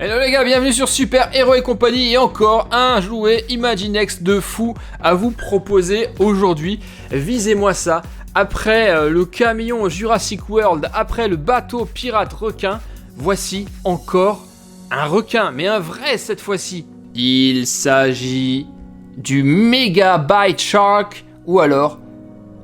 Hello les gars, bienvenue sur Super Héros et compagnie et encore un jouet Imaginext de fou à vous proposer aujourd'hui. Visez-moi ça, après le camion Jurassic World, après le bateau pirate requin, voici encore un requin, mais un vrai cette fois-ci. Il s'agit du Megabyte Shark ou alors,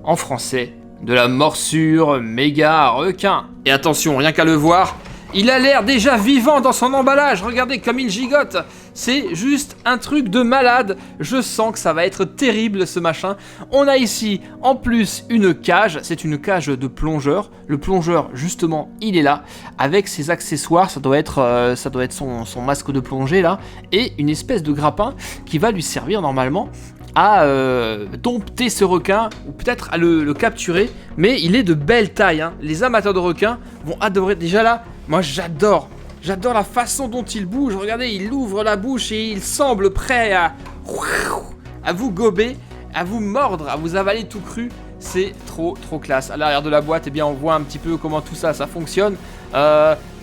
en français, de la morsure méga requin. Et attention, rien qu'à le voir, il a l'air déjà vivant dans son emballage, regardez comme il gigote. C'est juste un truc de malade, je sens que ça va être terrible ce machin. On a ici en plus une cage, c'est une cage de plongeur. Le plongeur justement il est là, avec ses accessoires, ça doit être son masque de plongée là, et une espèce de grappin qui va lui servir normalement à dompter ce requin, ou peut-être à le capturer, mais il est de belle taille, hein. Les amateurs de requins vont adorer. Déjà là, moi j'adore la façon dont il bouge, regardez, il ouvre la bouche et il semble prêt à vous gober, à vous mordre, à vous avaler tout cru. C'est trop classe. À l'arrière de la boîte, eh bien, on voit un petit peu comment tout ça fonctionne.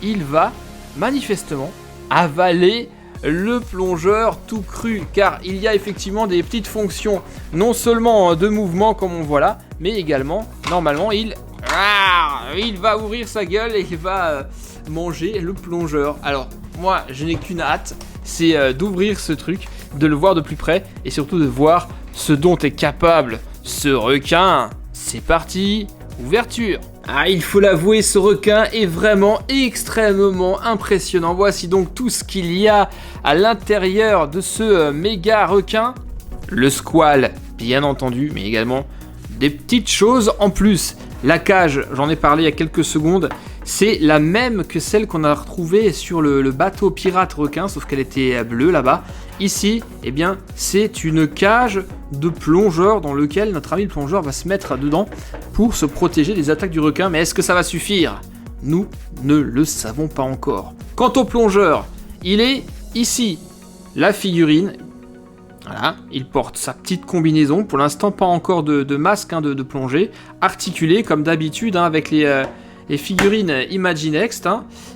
Il va manifestement avaler le plongeur tout cru, car il y a effectivement des petites fonctions, non seulement de mouvement comme on voit là, mais également, normalement, il va ouvrir sa gueule et il va manger le plongeur. Alors, moi, je n'ai qu'une hâte, c'est d'ouvrir ce truc, de le voir de plus près, et surtout de voir ce dont est capable ce requin. C'est parti, ouverture. Ah, il faut l'avouer, ce requin est vraiment extrêmement impressionnant. Voici donc tout ce qu'il y a à l'intérieur de ce méga requin. Le squale, bien entendu, mais également des petites choses en plus. La cage, j'en ai parlé il y a quelques secondes, c'est la même que celle qu'on a retrouvée sur le bateau pirate requin, sauf qu'elle était bleue là-bas. Ici, eh bien, c'est une cage de plongeur dans lequel notre ami le plongeur va se mettre dedans pour se protéger des attaques du requin. Mais est-ce que ça va suffire ? Nous ne le savons pas encore. Quant au plongeur, il est ici, la figurine. Voilà, il porte sa petite combinaison. Pour l'instant, pas encore de masque de plongée. Articulé comme d'habitude avec les figurines Imaginext.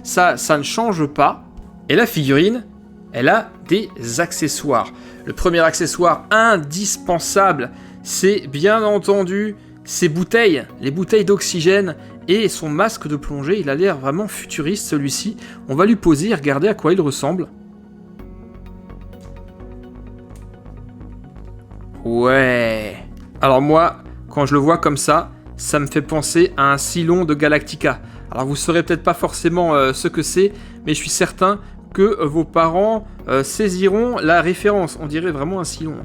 Ça ne change pas. Et la figurine, elle a des accessoires. Le premier accessoire indispensable, c'est bien entendu ses bouteilles, les bouteilles d'oxygène et son masque de plongée. Il a l'air vraiment futuriste celui-ci. On va lui poser et regarder à quoi il ressemble. Ouais. Alors moi, quand je le vois comme ça me fait penser à un Cylon de Galactica. Alors vous saurez peut-être pas forcément ce que c'est, mais je suis certain que vos parents saisiront la référence. On dirait vraiment un Cylon.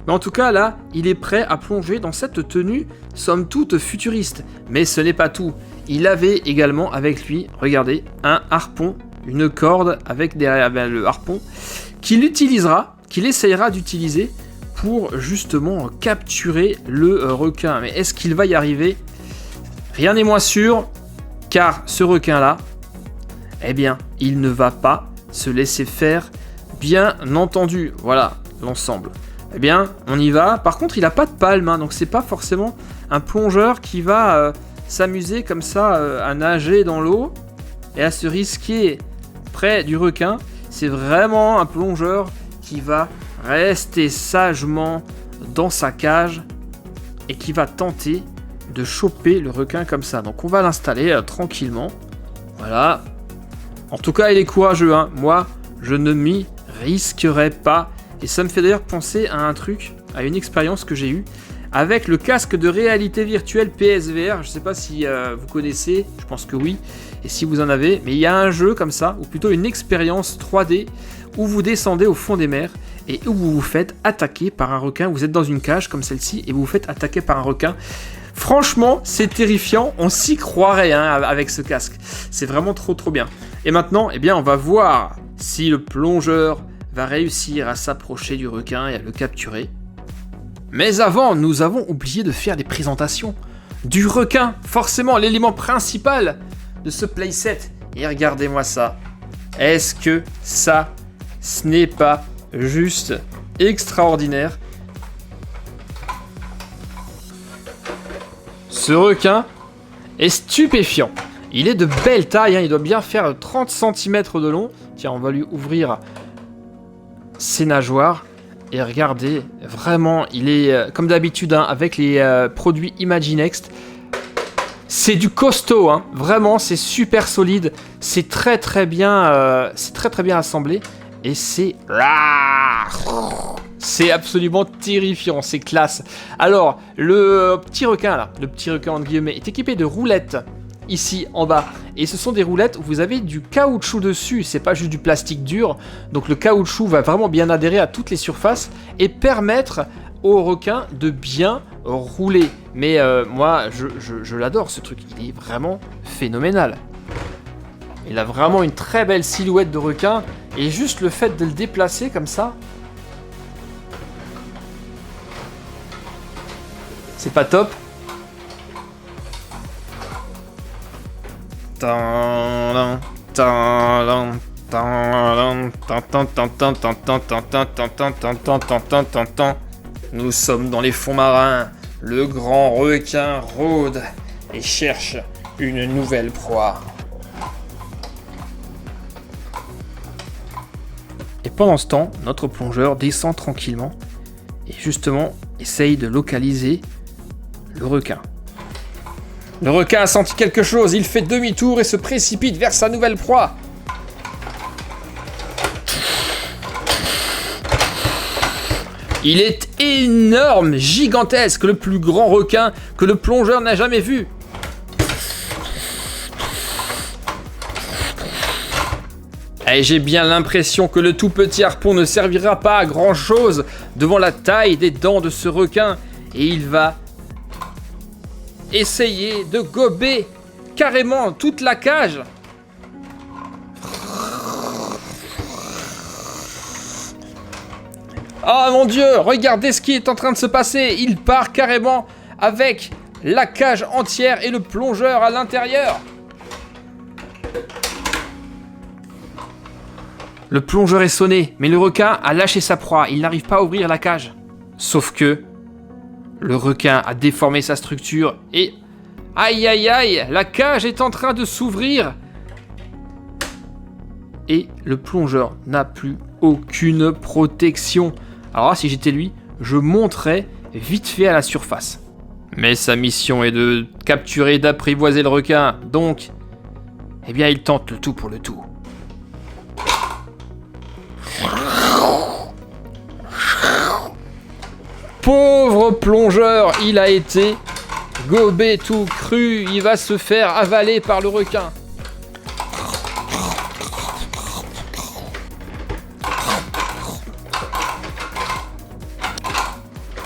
Mais en tout cas, là, il est prêt à plonger dans cette tenue, somme toute futuriste. Mais ce n'est pas tout. Il avait également avec lui, regardez, un harpon, une corde avec le harpon, qu'il essayera d'utiliser pour justement capturer le requin. Mais est-ce qu'il va y arriver ? Rien n'est moins sûr, car ce requin-là, eh bien, il ne va pas se laisser faire, bien entendu. Voilà l'ensemble. Eh bien, on y va. Par contre, il n'a pas de palme, hein, donc c'est pas forcément un plongeur qui va s'amuser comme ça à nager dans l'eau et à se risquer près du requin. C'est vraiment un plongeur qui va rester sagement dans sa cage et qui va tenter de choper le requin comme ça. Donc on va l'installer tranquillement. Voilà. En tout cas, il est courageux, hein. Moi, je ne m'y risquerai pas. Et ça me fait d'ailleurs penser à un truc, à une expérience que j'ai eue avec le casque de réalité virtuelle PSVR. Je ne sais pas si vous connaissez, je pense que oui, et si vous en avez. Mais il y a un jeu comme ça, ou plutôt une expérience 3D, où vous descendez au fond des mers et où vous vous faites attaquer par un requin. Vous êtes dans une cage comme celle-ci et vous vous faites attaquer par un requin. Franchement, c'est terrifiant, on s'y croirait avec ce casque. C'est vraiment trop bien. Et maintenant, eh bien, on va voir si le plongeur va réussir à s'approcher du requin et à le capturer. Mais avant, nous avons oublié de faire les présentations du requin, forcément l'élément principal de ce playset. Et regardez-moi ça. Est-ce que ça, ce n'est pas juste extraordinaire ? Ce requin est stupéfiant. Il est de belle taille, hein, il doit bien faire 30 cm de long. Tiens, on va lui ouvrir ses nageoires. Et regardez, vraiment, il est comme d'habitude hein, avec les produits Imaginext. C'est du costaud, hein, vraiment, c'est super solide. C'est très bien assemblé. Et c'est absolument terrifiant, c'est classe. Alors, le petit requin là, le petit requin entre guillemets, est équipé de roulettes ici en bas. Et ce sont des roulettes où vous avez du caoutchouc dessus, c'est pas juste du plastique dur. Donc le caoutchouc va vraiment bien adhérer à toutes les surfaces et permettre au requin de bien rouler. Mais moi, je l'adore ce truc, il est vraiment phénoménal. Il a vraiment une très belle silhouette de requin. Et juste le fait de le déplacer comme ça, c'est pas top. Nous sommes dans les fonds marins. Le grand requin rôde et cherche une nouvelle proie. Et pendant ce temps, notre plongeur descend tranquillement et justement essaye de localiser le requin. Le requin a senti quelque chose, il fait demi-tour et se précipite vers sa nouvelle proie. Il est énorme, gigantesque, le plus grand requin que le plongeur n'a jamais vu. Et j'ai bien l'impression que le tout petit harpon ne servira pas à grand chose devant la taille des dents de ce requin. Et il va essayer de gober carrément toute la cage. Oh mon Dieu, regardez ce qui est en train de se passer. Il part carrément avec la cage entière et le plongeur à l'intérieur. Le plongeur est sonné, mais le requin a lâché sa proie. Il n'arrive pas à ouvrir la cage. Sauf que le requin a déformé sa structure et... Aïe aïe aïe, la cage est en train de s'ouvrir. Et le plongeur n'a plus aucune protection. Alors là, si j'étais lui, je monterais vite fait à la surface. Mais sa mission est de capturer et d'apprivoiser le requin. Donc, eh bien, il tente le tout pour le tout. Pauvre plongeur, il a été gobé tout cru, il va se faire avaler par le requin.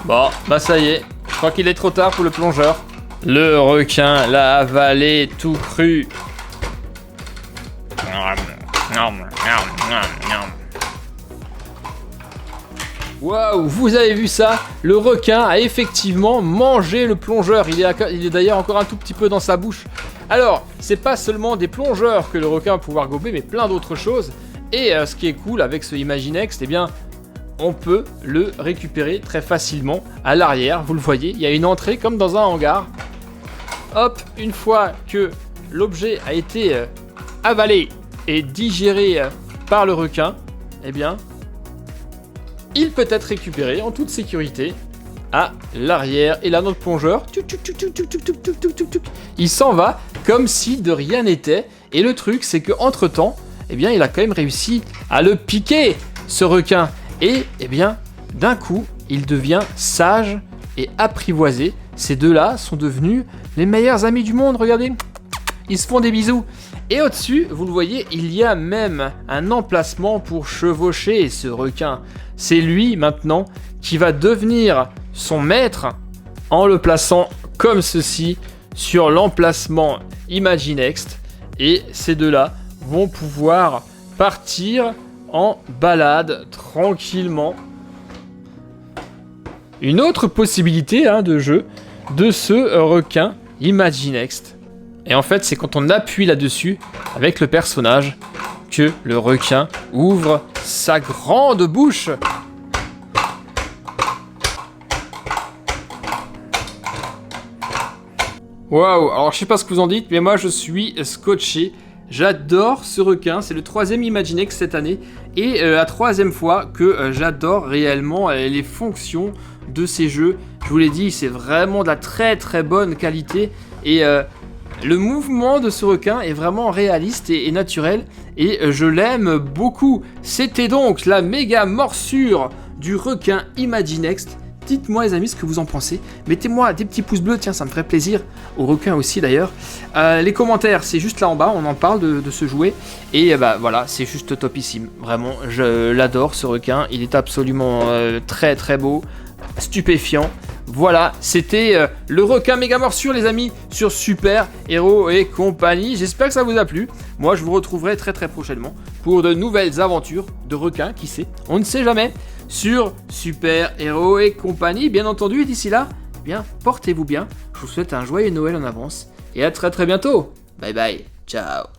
Bon, bah ça y est, je crois qu'il est trop tard pour le plongeur. Le requin l'a avalé tout cru. Waouh, vous avez vu ça? Le requin a effectivement mangé le plongeur. Il est d'ailleurs encore un tout petit peu dans sa bouche. Alors, c'est pas seulement des plongeurs que le requin va pouvoir gober, mais plein d'autres choses. Et ce qui est cool avec ce Imaginext, eh bien, on peut le récupérer très facilement à l'arrière. Vous le voyez, il y a une entrée comme dans un hangar. Hop, une fois que l'objet a été avalé et digéré par le requin, eh bien, il peut être récupéré en toute sécurité à l'arrière. Et là, notre plongeur, il s'en va comme si de rien n'était. Et le truc, c'est qu'entre temps, eh bien, il a quand même réussi à le piquer, ce requin. Et, eh bien, d'un coup, il devient sage et apprivoisé. Ces deux-là sont devenus les meilleurs amis du monde. Regardez, ils se font des bisous. Et au-dessus, vous le voyez, il y a même un emplacement pour chevaucher ce requin. C'est lui, maintenant, qui va devenir son maître en le plaçant comme ceci sur l'emplacement Imaginext. Et ces deux-là vont pouvoir partir en balade tranquillement. Une autre possibilité de jeu de ce requin Imaginext. Et en fait, c'est quand on appuie là-dessus avec le personnage que le requin ouvre sa grande bouche. Waouh, alors je sais pas ce que vous en dites, mais moi je suis scotché. J'adore ce requin, c'est le 3e Imaginext cette année, et la 3e fois que j'adore réellement les fonctions de ces jeux. Je vous l'ai dit, c'est vraiment de la très très bonne qualité, et le mouvement de ce requin est vraiment réaliste et naturel, et je l'aime beaucoup. C'était donc la méga morsure du requin Imaginext. Dites-moi les amis ce que vous en pensez, mettez-moi des petits pouces bleus, tiens ça me ferait plaisir, aux requins aussi d'ailleurs. Les commentaires c'est juste là en bas, on en parle de ce jouet, et bah voilà c'est juste topissime, vraiment je l'adore ce requin, il est absolument très très beau, stupéfiant. Voilà, c'était le requin méga morsure les amis sur Super Héros et compagnie. J'espère que ça vous a plu. Moi je vous retrouverai très très prochainement pour de nouvelles aventures de requins, qui sait, on ne sait jamais, sur Super Héros et compagnie bien entendu. Et d'ici là, eh bien portez-vous bien. Je vous souhaite un joyeux Noël en avance et à très très bientôt. Bye bye, ciao.